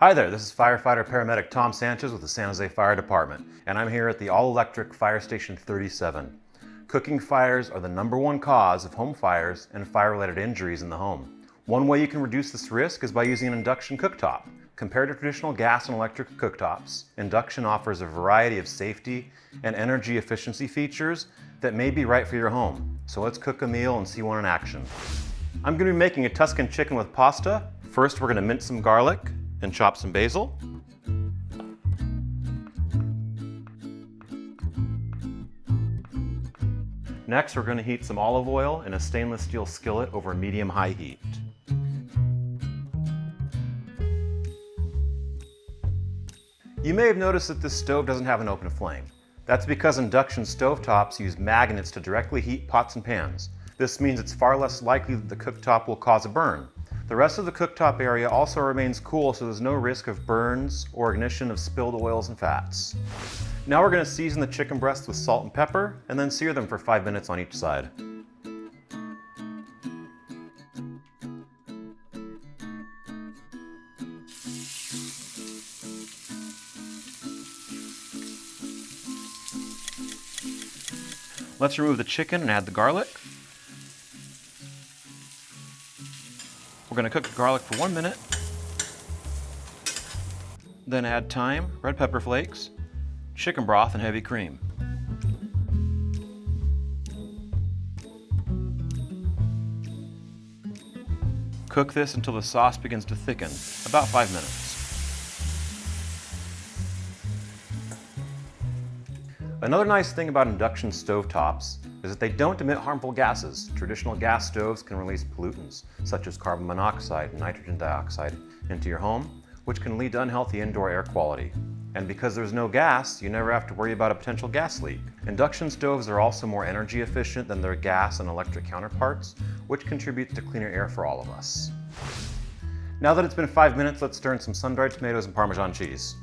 Hi there, this is Firefighter Paramedic Tom Sanchez with the San Jose Fire Department, and I'm here at the all-electric Fire Station 37. Cooking fires are the #1 cause of home fires and fire-related injuries in the home. One way you can reduce this risk is by using an induction cooktop. Compared to traditional gas and electric cooktops, induction offers a variety of safety and energy efficiency features that may be right for your home. So let's cook a meal and see one in action. I'm going to be making a Tuscan chicken with pasta. First, we're going to mince some garlic and chop some basil. Next, we're going to heat some olive oil in a stainless steel skillet over medium-high heat. You may have noticed that this stove doesn't have an open flame. That's because induction stovetops use magnets to directly heat pots and pans. This means it's far less likely that the cooktop will cause a burn. The rest of the cooktop area also remains cool, so there's no risk of burns or ignition of spilled oils and fats. Now we're going to season the chicken breasts with salt and pepper and then sear them for 5 minutes on each side. Let's remove the chicken and add the garlic. We're going to cook the garlic for 1 minute. Then add thyme, red pepper flakes, chicken broth, and heavy cream. Cook this until the sauce begins to thicken, about 5 minutes. Another nice thing about induction stovetops is that they don't emit harmful gases. Traditional gas stoves can release pollutants, such as carbon monoxide and nitrogen dioxide, into your home, which can lead to unhealthy indoor air quality. And because there's no gas, you never have to worry about a potential gas leak. Induction stoves are also more energy efficient than their gas and electric counterparts, which contributes to cleaner air for all of us. Now that it's been 5 minutes, let's stir in some sun-dried tomatoes and Parmesan cheese.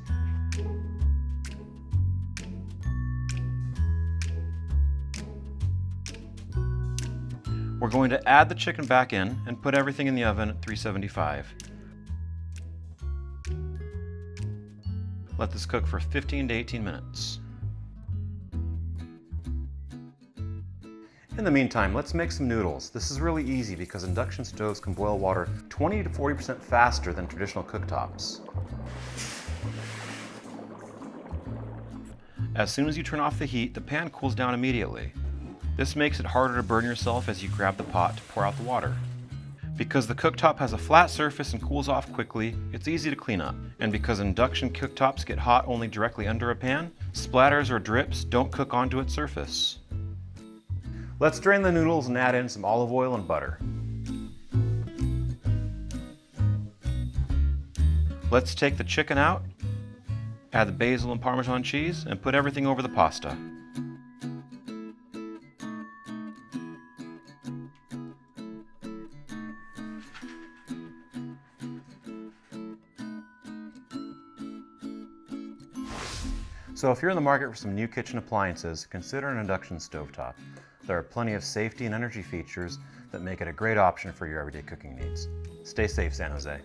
We're going to add the chicken back in and put everything in the oven at 375. Let this cook for 15 to 18 minutes. In the meantime, let's make some noodles. This is really easy because induction stoves can boil water 20 to 40% faster than traditional cooktops. As soon as you turn off the heat, the pan cools down immediately. This makes it harder to burn yourself as you grab the pot to pour out the water. Because the cooktop has a flat surface and cools off quickly, it's easy to clean up. And because induction cooktops get hot only directly under a pan, splatters or drips don't cook onto its surface. Let's drain the noodles and add in some olive oil and butter. Let's take the chicken out, add the basil and Parmesan cheese, and put everything over the pasta. So if you're in the market for some new kitchen appliances, consider an induction stovetop. There are plenty of safety and energy features that make it a great option for your everyday cooking needs. Stay safe, San Jose.